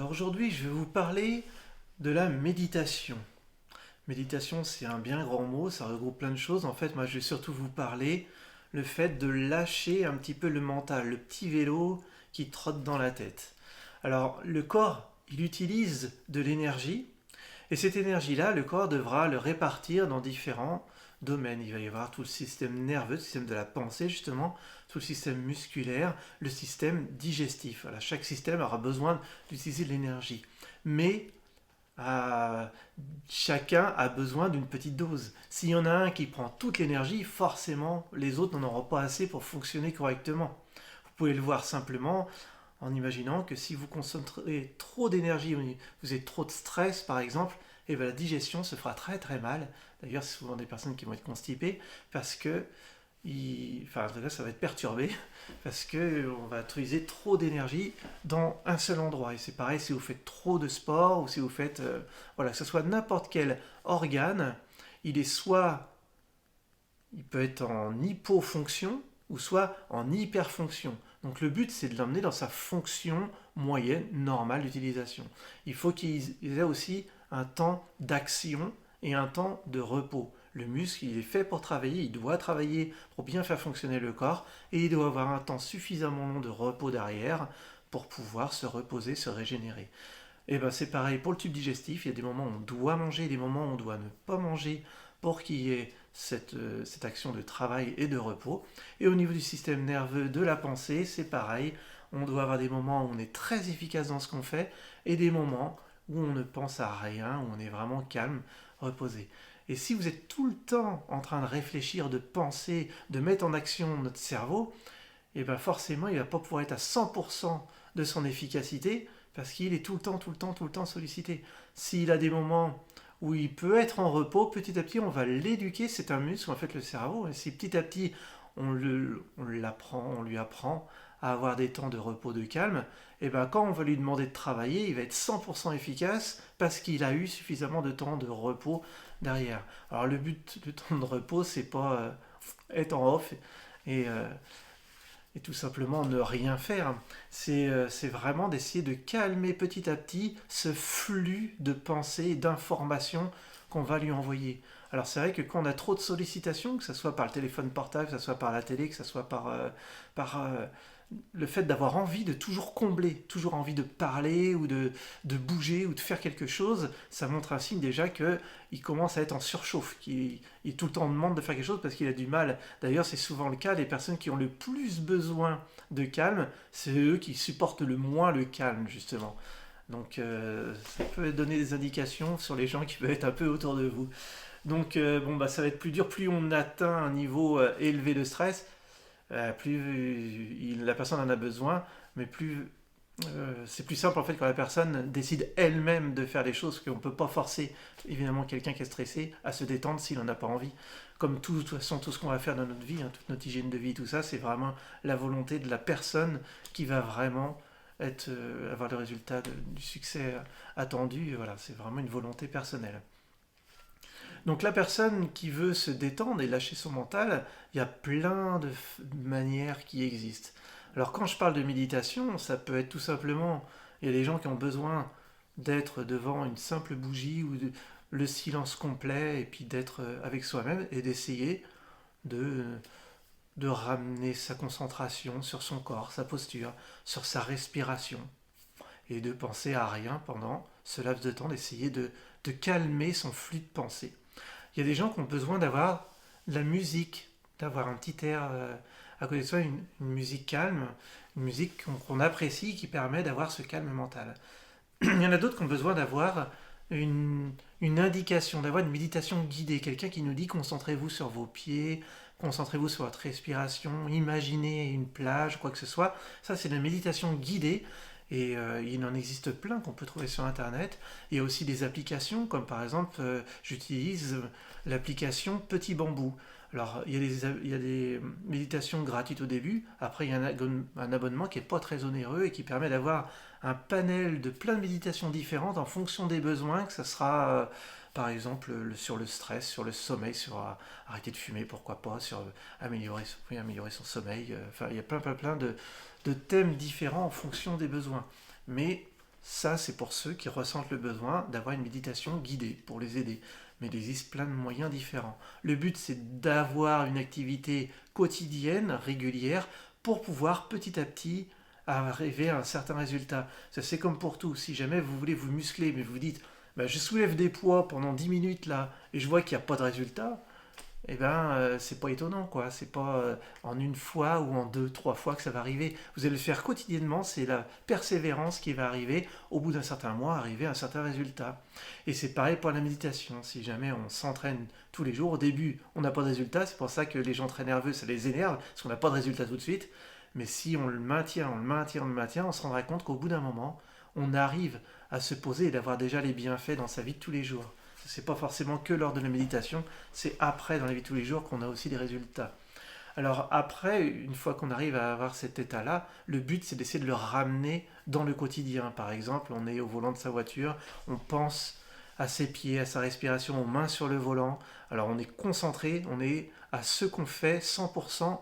Alors aujourd'hui, je vais vous parler de la méditation. Méditation, c'est un bien grand mot, ça regroupe plein de choses. En fait, moi, je vais surtout vous parler le fait de lâcher un petit peu le mental, le petit vélo qui trotte dans la tête. Alors, le corps, il utilise de l'énergie, et cette énergie-là, le corps devra le répartir dans différents domaines. Il va y avoir tout le système nerveux, le système de la pensée justement, tout le système musculaire, le système digestif. Voilà, chaque système aura besoin d'utiliser de l'énergie. Mais euh, chacun a besoin d'une petite dose. S'il y en a un qui prend toute l'énergie, forcément les autres n'en auront pas assez pour fonctionner correctement. Vous pouvez le voir simplement en imaginant que si vous concentrez trop d'énergie, vous avez trop de stress par exemple, et bien la digestion se fera très très mal. D'ailleurs, c'est souvent des personnes qui vont être constipées parce que, enfin, en tout cas, ça va être perturbé parce que on va utiliser trop d'énergie dans un seul endroit. Et c'est pareil si vous faites trop de sport ou si vous faites, voilà, que ce soit n'importe quel organe, il est soit, il peut être en hypofonction ou soit en hyperfonction. Donc le but, c'est de l'emmener dans sa fonction moyenne, normale d'utilisation. Il faut qu'il ait aussi un temps d'action et un temps de repos. Le muscle, il est fait pour travailler, il doit travailler pour bien faire fonctionner le corps, et il doit avoir un temps suffisamment long de repos derrière pour pouvoir se reposer, se régénérer. Et ben c'est pareil pour le tube digestif, il y a des moments où on doit manger, des moments où on doit ne pas manger pour qu'il y ait cette action de travail et de repos. Et au niveau du système nerveux de la pensée, c'est pareil, on doit avoir des moments où on est très efficace dans ce qu'on fait et des moments où on ne pense à rien, où on est vraiment calme, reposé. Et si vous êtes tout le temps en train de réfléchir, de penser, de mettre en action notre cerveau, et bien forcément il ne va pas pouvoir être à 100% de son efficacité parce qu'il est tout le temps, tout le temps, tout le temps sollicité. S'il a des moments où il peut être en repos, petit à petit on va l'éduquer, c'est un muscle en fait le cerveau, et si petit à petit on l'apprend, on lui apprend à avoir des temps de repos, de calme, et bien quand on va lui demander de travailler, il va être 100% efficace parce qu'il a eu suffisamment de temps de repos derrière. Alors le but du temps de repos, c'est pas être en off et, et tout simplement ne rien faire. C'est vraiment d'essayer de calmer petit à petit ce flux de pensées et d'informations qu'on va lui envoyer. Alors c'est vrai que quand on a trop de sollicitations, que ce soit par le téléphone portable, que ce soit par la télé, que ce soit par le fait d'avoir envie de toujours combler, toujours envie de parler ou de bouger ou de faire quelque chose, ça montre un signe déjà qu'il commence à être en surchauffe, qu'il tout le temps demande de faire quelque chose parce qu'il a du mal. D'ailleurs, c'est souvent le cas, les personnes qui ont le plus besoin de calme, c'est eux qui supportent le moins le calme, justement. Donc ça peut donner des indications sur les gens qui peuvent être un peu autour de vous. Donc bon, bah, ça va être plus dur, plus on atteint un niveau élevé de stress, plus la personne en a besoin, mais plus c'est plus simple en fait quand la personne décide elle-même de faire les choses, qu'on ne peut pas forcer évidemment quelqu'un qui est stressé à se détendre s'il n'en a pas envie. Comme tout, de toute façon, tout ce qu'on va faire dans notre vie, hein, toute notre hygiène de vie, tout ça, c'est vraiment la volonté de la personne qui va vraiment avoir le résultat du succès attendu. Et voilà, c'est vraiment une volonté personnelle. Donc la personne qui veut se détendre et lâcher son mental, il y a plein de manières qui existent. Alors quand je parle de méditation, ça peut être tout simplement, il y a des gens qui ont besoin d'être devant une simple bougie ou le silence complet et puis d'être avec soi-même et d'essayer de, de ramener sa concentration sur son corps, sa posture, sur sa respiration et de penser à rien pendant ce laps de temps, d'essayer de calmer son flux de pensée. Il y a des gens qui ont besoin d'avoir de la musique, d'avoir un petit air à côté de soi, une musique calme, une musique qu'on apprécie, qui permet d'avoir ce calme mental. Il y en a d'autres qui ont besoin d'avoir une indication, d'avoir une méditation guidée, quelqu'un qui nous dit concentrez-vous sur vos pieds, concentrez-vous sur votre respiration, imaginez une plage, quoi que ce soit. Ça, c'est la méditation guidée. Et il en existe plein qu'on peut trouver sur Internet. Il y a aussi des applications, comme par exemple, j'utilise l'application Petit Bambou. Alors, il y a des méditations gratuites au début. Après, il y a un abonnement qui n'est pas très onéreux et qui permet d'avoir un panel de plein de méditations différentes en fonction des besoins, que ça sera par exemple sur le stress, sur le sommeil, sur arrêter de fumer, pourquoi pas, sur améliorer son sommeil. Enfin, il y a plein de thèmes différents en fonction des besoins. Mais Ça, c'est pour ceux qui ressentent le besoin d'avoir une méditation guidée pour les aider. Mais il existe plein de moyens différents. Le but, c'est d'avoir une activité quotidienne, régulière, pour pouvoir petit à petit arriver à un certain résultat. Ça, c'est comme pour tout. Si jamais vous voulez vous muscler, mais vous dites, bah, je soulève des poids pendant 10 minutes là, et je vois qu'il n'y a pas de résultat, eh ben, c'est pas étonnant, quoi. C'est pas en une fois ou en deux, trois fois que ça va arriver. Vous allez le faire quotidiennement, c'est la persévérance qui va arriver, au bout d'un certain mois, arriver à un certain résultat. Et c'est pareil pour la méditation. Si jamais on s'entraîne tous les jours, au début, on n'a pas de résultat, c'est pour ça que les gens très nerveux, ça les énerve, parce qu'on n'a pas de résultat tout de suite. Mais si on le maintient, on le maintient, on le maintient, on se rendra compte qu'au bout d'un moment, on arrive à se poser et d'avoir déjà les bienfaits dans sa vie de tous les jours. C'est pas forcément que lors de la méditation, c'est après dans la vie de tous les jours qu'on a aussi des résultats. Alors après, une fois qu'on arrive à avoir cet état-là, le but c'est d'essayer de le ramener dans le quotidien. Par exemple, on est au volant de sa voiture, on pense à ses pieds, à sa respiration, aux mains sur le volant. Alors on est concentré, on est à ce qu'on fait 100%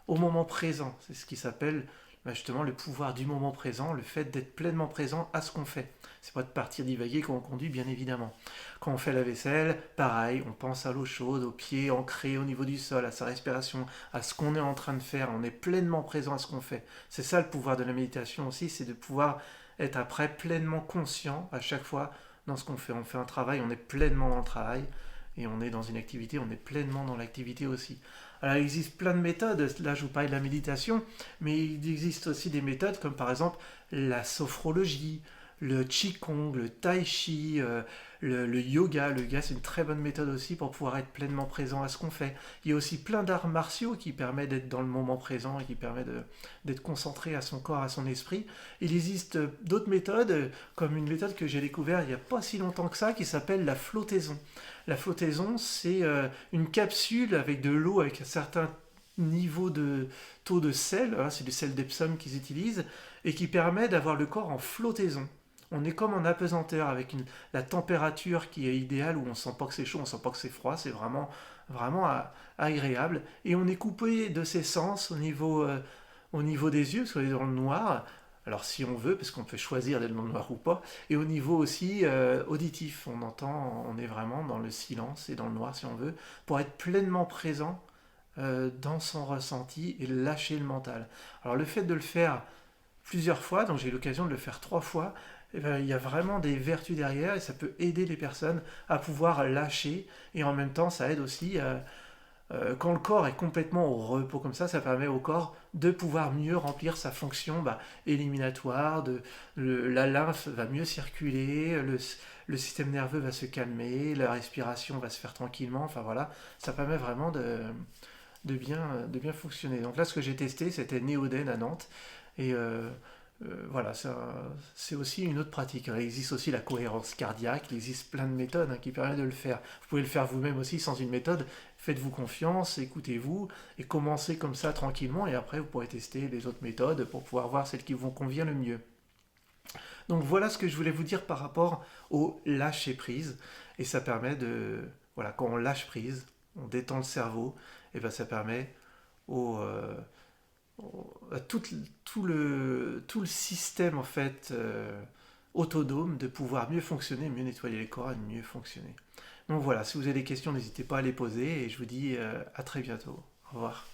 au moment présent. C'est ce qui s'appelle justement le pouvoir du moment présent, le fait d'être pleinement présent à ce qu'on fait. C'est pas de partir divaguer quand on conduit, bien évidemment. Quand on fait la vaisselle, pareil, on pense à l'eau chaude, aux pieds ancrés au niveau du sol, à sa respiration, à ce qu'on est en train de faire. On est pleinement présent à ce qu'on fait. C'est ça le pouvoir de la méditation aussi, c'est de pouvoir être après pleinement conscient à chaque fois dans ce qu'on fait. On fait un travail, on est pleinement dans le travail, et on est dans une activité, on est pleinement dans l'activité aussi. Alors il existe plein de méthodes, là je vous parle de la méditation, mais il existe aussi des méthodes comme par exemple la sophrologie, le qigong, le tai chi, le yoga. Le yoga c'est une très bonne méthode aussi pour pouvoir être pleinement présent à ce qu'on fait. Il y a aussi plein d'arts martiaux qui permettent d'être dans le moment présent et qui permettent d'être concentré à son corps, à son esprit. Il existe d'autres méthodes, comme une méthode que j'ai découverte il n'y a pas si longtemps que ça, qui s'appelle la flottaison. La flottaison, c'est une capsule avec de l'eau avec un certain niveau de taux de sel, hein, c'est du sel d'Epsom qu'ils utilisent, et qui permet d'avoir le corps en flottaison. On est comme en apesanteur avec la température qui est idéale, où on sent pas que c'est chaud, on sent pas que c'est froid, c'est vraiment, vraiment agréable. Et on est coupé de ses sens au niveau des yeux, parce qu'on est dans le noir. Alors si on veut, parce qu'on peut choisir d'être dans le noir ou pas, et au niveau aussi auditif, on entend, on est vraiment dans le silence et dans le noir si on veut, pour être pleinement présent dans son ressenti et lâcher le mental. Alors le fait de le faire plusieurs fois, donc j'ai eu l'occasion de le faire 3 fois, eh ben, il y a vraiment des vertus derrière et ça peut aider les personnes à pouvoir lâcher et en même temps ça aide aussi quand le corps est complètement au repos comme ça permet au corps de pouvoir mieux remplir sa fonction éliminatoire, la lymphe va mieux circuler, le système nerveux va se calmer, la respiration va se faire tranquillement, enfin voilà, ça permet vraiment de bien fonctionner. Donc là ce que j'ai testé c'était Néoden à Nantes et voilà, c'est aussi une autre pratique. Il existe aussi la cohérence cardiaque, il existe plein de méthodes qui permettent de le faire. Vous pouvez le faire vous-même aussi sans une méthode. Faites-vous confiance, écoutez-vous et commencez comme ça tranquillement et après vous pourrez tester les autres méthodes pour pouvoir voir celles qui vous convient le mieux. Donc voilà ce que je voulais vous dire par rapport au lâcher prise et ça permet voilà, quand on lâche prise, on détend le cerveau et ben ça permet au, à tout le système en fait autonome de pouvoir mieux fonctionner, mieux nettoyer les corps et mieux fonctionner. Donc voilà, si vous avez des questions, n'hésitez pas à les poser et je vous dis à très bientôt. Au revoir.